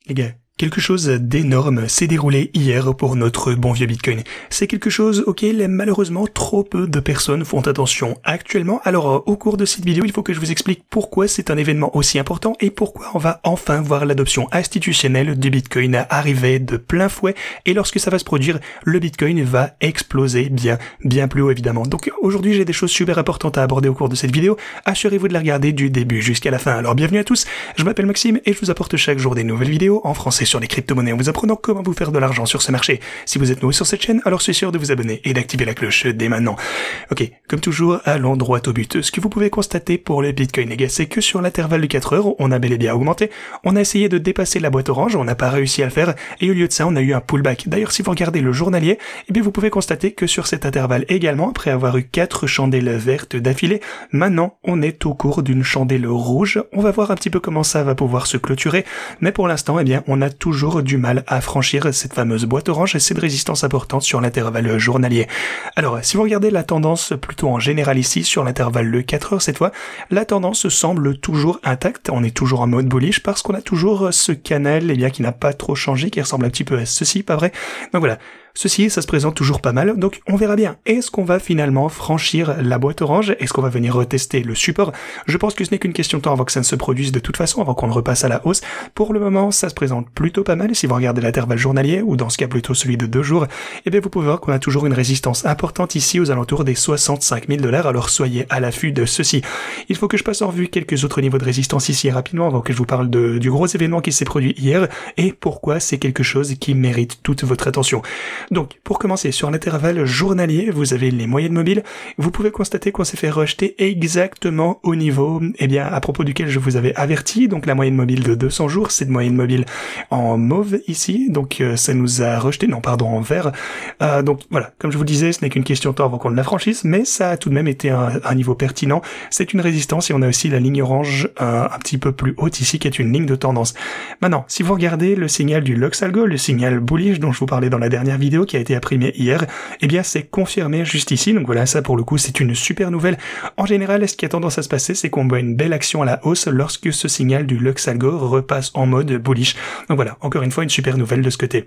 Les gars, quelque chose d'énorme s'est déroulé hier pour notre bon vieux Bitcoin. C'est quelque chose auquel malheureusement trop peu de personnes font attention actuellement. Alors au cours de cette vidéo, il faut que je vous explique pourquoi c'est un événement aussi important et pourquoi on va enfin voir l'adoption institutionnelle du Bitcoin arriver de plein fouet. Et lorsque ça va se produire, le Bitcoin va exploser bien plus haut évidemment. Donc aujourd'hui j'ai des choses super importantes à aborder au cours de cette vidéo. Assurez-vous de la regarder du début jusqu'à la fin. Alors bienvenue à tous, je m'appelle Maxime et je vous apporte chaque jour des nouvelles vidéos en français sur les crypto-monnaies en vous apprenant comment vous faire de l'argent sur ce marché. Si vous êtes nouveau sur cette chaîne, alors soyez sûr de vous abonner et d'activer la cloche dès maintenant. Ok, comme toujours, allons droit au but. Ce que vous pouvez constater pour le Bitcoin, les gars, c'est que sur l'intervalle de 4 heures, on a bel et bien augmenté. On a essayé de dépasser la boîte orange, on n'a pas réussi à le faire, et au lieu de ça, on a eu un pullback. D'ailleurs, si vous regardez le journalier, eh bien, vous pouvez constater que sur cet intervalle également, après avoir eu 4 chandelles vertes d'affilée, maintenant, on est au cours d'une chandelle rouge. On va voir un petit peu comment ça va pouvoir se clôturer, mais pour l'instant, eh bien, on a toujours du mal à franchir cette fameuse boîte orange et c'est de résistance importante sur l'intervalle journalier. Alors, si vous regardez la tendance plutôt en général ici, sur l'intervalle de 4 heures cette fois, la tendance semble toujours intacte, on est toujours en mode bullish parce qu'on a toujours ce canal, eh bien, qui n'a pas trop changé, qui ressemble un petit peu à ceci, pas vrai? Donc voilà. Ceci, ça se présente toujours pas mal, donc on verra bien. Est-ce qu'on va finalement franchir la boîte orange? Est-ce qu'on va venir retester le support? Je pense que ce n'est qu'une question de temps avant que ça ne se produise de toute façon, avant qu'on ne repasse à la hausse. Pour le moment, ça se présente plutôt pas mal. Si vous regardez l'intervalle journalier, ou dans ce cas plutôt celui de 2 jours, eh bien vous pouvez voir qu'on a toujours une résistance importante ici aux alentours des 65 000 $, alors soyez à l'affût de ceci. Il faut que je passe en revue quelques autres niveaux de résistance ici rapidement, avant que je vous parle du gros événement qui s'est produit hier, et pourquoi c'est quelque chose qui mérite toute votre attention. Donc, pour commencer, sur l'intervalle journalier, vous avez les moyennes mobiles. Vous pouvez constater qu'on s'est fait rejeter exactement au niveau, eh bien, à propos duquel je vous avais averti. Donc, la moyenne mobile de 200 jours, c'est une moyenne mobile en mauve ici. Donc, ça nous a rejeté, non, pardon, en vert. Donc, voilà. Comme je vous disais, ce n'est qu'une question de temps avant qu'on ne la franchisse, mais ça a tout de même été un niveau pertinent. C'est une résistance et on a aussi la ligne orange un petit peu plus haute ici, qui est une ligne de tendance. Maintenant, si vous regardez le signal du Lux Algo, le signal bullish dont je vous parlais dans la dernière vidéo, qui a été imprimé hier, eh bien c'est confirmé juste ici, donc voilà, ça pour le coup c'est une super nouvelle. En général, ce qui a tendance à se passer, c'est qu'on voit une belle action à la hausse lorsque ce signal du Lux Algo repasse en mode bullish. Donc voilà, encore une fois une super nouvelle de ce côté.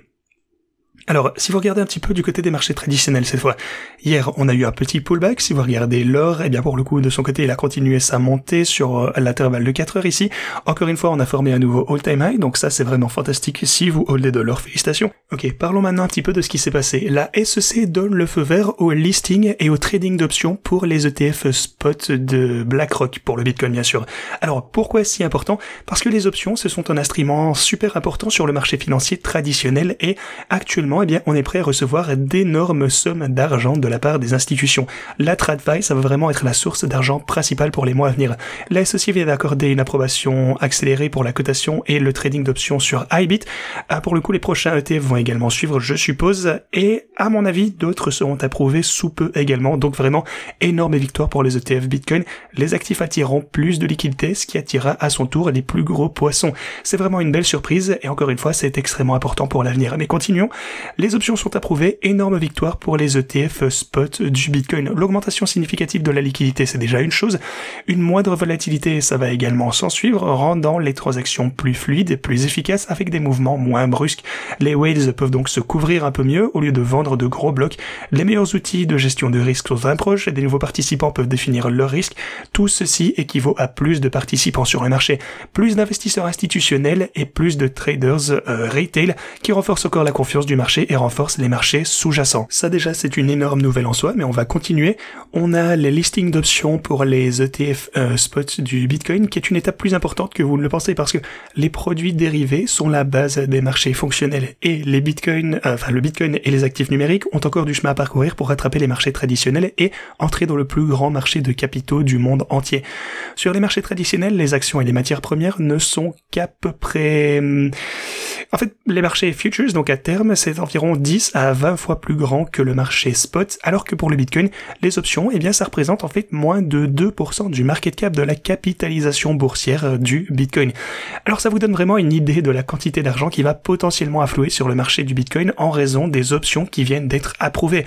Alors, si vous regardez un petit peu du côté des marchés traditionnels cette fois, hier on a eu un petit pullback. Si vous regardez l'or, eh bien pour le coup de son côté il a continué sa montée sur l'intervalle de 4 heures ici. Encore une fois on a formé un nouveau all-time high, donc ça c'est vraiment fantastique si vous holdez de l'or, félicitations. Ok, parlons maintenant un petit peu de ce qui s'est passé. La SEC donne le feu vert au listing et au trading d'options pour les ETF spot de BlackRock, pour le Bitcoin bien sûr. Alors pourquoi si important? Parce que les options ce sont un instrument super important sur le marché financier traditionnel et actuellement eh bien, on est prêt à recevoir d'énormes sommes d'argent de la part des institutions. La TradFi, ça va vraiment être la source d'argent principale pour les mois à venir. La SEC vient d'accorder une approbation accélérée pour la cotation et le trading d'options sur IBIT. Pour le coup, les prochains ETF vont également suivre, je suppose, et à mon avis, d'autres seront approuvés sous peu également. Donc vraiment, énorme victoire pour les ETF Bitcoin. Les actifs attireront plus de liquidités, ce qui attirera à son tour les plus gros poissons. C'est vraiment une belle surprise, et encore une fois, c'est extrêmement important pour l'avenir. Mais continuons. Les options sont approuvées, énorme victoire pour les ETF spot du Bitcoin. L'augmentation significative de la liquidité, c'est déjà une chose. Une moindre volatilité, ça va également s'en suivre, rendant les transactions plus fluides et plus efficaces avec des mouvements moins brusques. Les whales peuvent donc se couvrir un peu mieux au lieu de vendre de gros blocs. Les meilleurs outils de gestion de risque sont approches et des nouveaux participants peuvent définir leurs risques. Tout ceci équivaut à plus de participants sur le marché, plus d'investisseurs institutionnels et plus de traders retail qui renforcent encore la confiance du marché et renforce les marchés sous-jacents. Ça déjà c'est une énorme nouvelle en soi, mais on va continuer. On a les listings d'options pour les ETF spot du Bitcoin, qui est une étape plus importante que vous ne le pensez, parce que les produits dérivés sont la base des marchés fonctionnels et les Bitcoin, le Bitcoin et les actifs numériques ont encore du chemin à parcourir pour rattraper les marchés traditionnels et entrer dans le plus grand marché de capitaux du monde entier. Sur les marchés traditionnels, les actions et les matières premières ne sont qu'à peu près... En fait, les marchés futures, donc à terme, c'est environ 10 à 20 fois plus grand que le marché spot, alors que pour le Bitcoin, les options, eh bien, ça représente en fait moins de 2% du market cap de la capitalisation boursière du Bitcoin. Alors ça vous donne vraiment une idée de la quantité d'argent qui va potentiellement affluer sur le marché du Bitcoin en raison des options qui viennent d'être approuvées.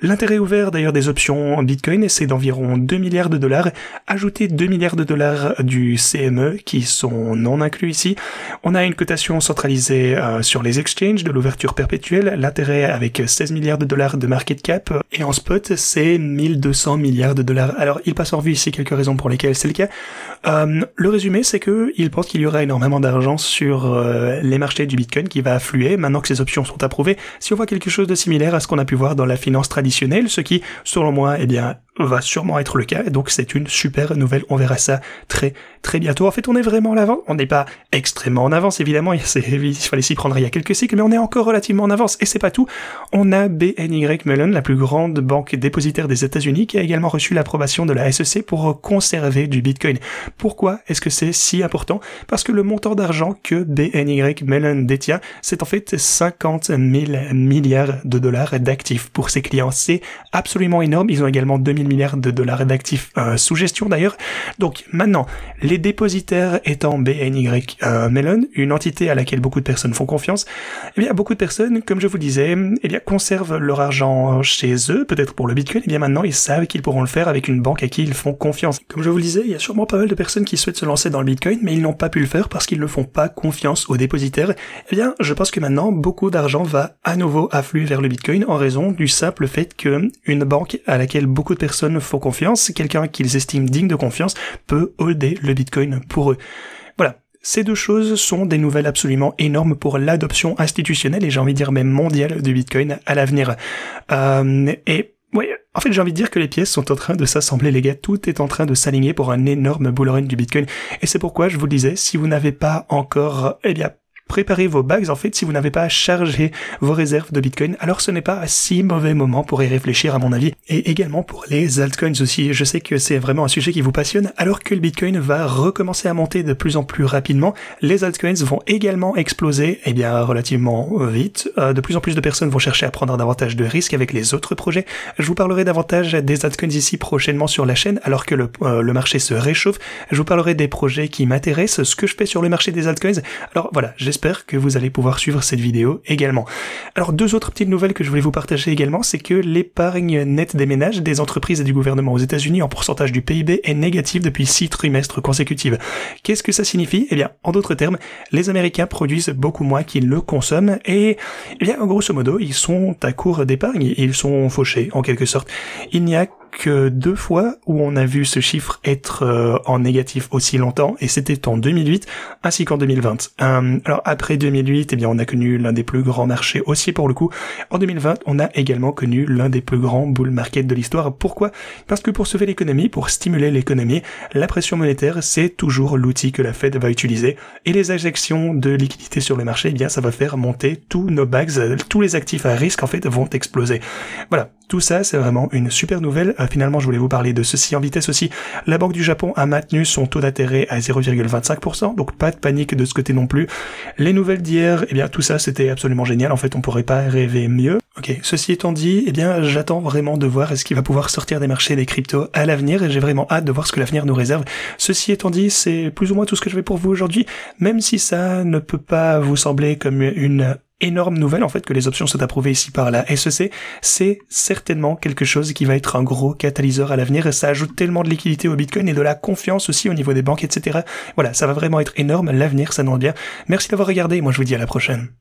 L'intérêt ouvert d'ailleurs des options Bitcoin, c'est d'environ 2 milliards de dollars. Ajouter 2 milliards de dollars du CME qui sont non inclus ici. On a une cotation centralisée sur les exchanges, de l'ouverture perpétuelle, l'intérêt avec 16 milliards de dollars de market cap, et en spot, c'est 1200 milliards de dollars. Alors, il passe en revue ici quelques raisons pour lesquelles c'est le cas. Le résumé, c'est que il pense qu'il y aura énormément d'argent sur les marchés du Bitcoin qui va affluer maintenant que ces options sont approuvées. Si on voit quelque chose de similaire à ce qu'on a pu voir dans la finance traditionnelle, ce qui, selon moi, eh bien, va sûrement être le cas, et donc c'est une super nouvelle, on verra ça très bientôt. En fait, on est vraiment en avance, on n'est pas extrêmement en avance, évidemment, il fallait s'y prendre il y a quelques cycles, mais on est encore relativement en avance, et c'est pas tout, on a BNY Mellon, la plus grande banque dépositaire des États-Unis, qui a également reçu l'approbation de la SEC pour conserver du Bitcoin. Pourquoi est-ce que c'est si important? Parce que le montant d'argent que BNY Mellon détient, c'est en fait 50 000 milliards de dollars d'actifs pour ses clients. C'est absolument énorme, ils ont également 2000 milliards de dollars d'actifs sous gestion d'ailleurs. Donc maintenant, les dépositaires étant BNY Mellon, une entité à laquelle beaucoup de personnes font confiance, eh bien beaucoup de personnes, comme je vous disais, eh bien conservent leur argent chez eux, peut-être pour le Bitcoin, et bien maintenant ils savent qu'ils pourront le faire avec une banque à qui ils font confiance. Comme je vous le disais, il y a sûrement pas mal de personnes qui souhaitent se lancer dans le Bitcoin, mais ils n'ont pas pu le faire parce qu'ils ne font pas confiance aux dépositaires. Eh bien, je pense que maintenant, beaucoup d'argent va à nouveau affluer vers le Bitcoin en raison du simple fait que une banque à laquelle beaucoup de personnes font confiance, quelqu'un qu'ils estiment digne de confiance, peut holder le Bitcoin pour eux. Voilà. Ces deux choses sont des nouvelles absolument énormes pour l'adoption institutionnelle et j'ai envie de dire même mondiale du Bitcoin à l'avenir. Oui, en fait, j'ai envie de dire que les pièces sont en train de s'assembler, les gars. Tout est en train de s'aligner pour un énorme bull run du Bitcoin. Et c'est pourquoi je vous le disais, si vous n'avez pas encore, préparez vos bags, en fait, si vous n'avez pas chargé vos réserves de Bitcoin, alors ce n'est pas un si mauvais moment pour y réfléchir, à mon avis, et également pour les altcoins aussi. Je sais que c'est vraiment un sujet qui vous passionne, alors que le Bitcoin va recommencer à monter de plus en plus rapidement, les altcoins vont également exploser, relativement vite. De plus en plus de personnes vont chercher à prendre davantage de risques avec les autres projets. Je vous parlerai davantage des altcoins ici prochainement sur la chaîne, alors que le marché se réchauffe. Je vous parlerai des projets qui m'intéressent, ce que je fais sur le marché des altcoins. Alors voilà, j'espère que vous allez pouvoir suivre cette vidéo également. Alors deux autres petites nouvelles que je voulais vous partager également, c'est que l'épargne nette des ménages, des entreprises et du gouvernement aux États-Unis en pourcentage du PIB est négative depuis 6 trimestres consécutifs. Qu'est-ce que ça signifie? Eh bien, en d'autres termes, les Américains produisent beaucoup moins qu'ils ne consomment et, grosso modo, ils sont à court d'épargne, ils sont fauchés en quelque sorte. Il n'y a que 2 fois où on a vu ce chiffre être en négatif aussi longtemps, et c'était en 2008 ainsi qu'en 2020. Alors après 2008, on a connu l'un des plus grands marchés aussi pour le coup. En 2020, on a également connu l'un des plus grands bull market de l'histoire. Pourquoi? Parce que pour sauver l'économie, pour stimuler l'économie, la pression monétaire, c'est toujours l'outil que la Fed va utiliser, et les injections de liquidités sur le marché, ça va faire monter tous nos bags, tous les actifs à risque en fait vont exploser. Voilà. Tout ça, c'est vraiment une super nouvelle. Finalement, je voulais vous parler de ceci en vitesse aussi. La Banque du Japon a maintenu son taux d'intérêt à 0,25%, donc pas de panique de ce côté non plus. Les nouvelles d'hier, tout ça, c'était absolument génial. En fait, on pourrait pas rêver mieux. Ok, ceci étant dit, j'attends vraiment de voir ce qui va pouvoir sortir des marchés des cryptos à l'avenir, et j'ai vraiment hâte de voir ce que l'avenir nous réserve. Ceci étant dit, c'est plus ou moins tout ce que je vais pour vous aujourd'hui, même si ça ne peut pas vous sembler comme une énorme nouvelle en fait que les options soient approuvées ici par la SEC, c'est certainement quelque chose qui va être un gros catalyseur à l'avenir, et ça ajoute tellement de liquidité au Bitcoin et de la confiance aussi au niveau des banques, etc. Voilà, ça va vraiment être énorme, l'avenir s'annonce bien. Merci d'avoir regardé, moi je vous dis à la prochaine.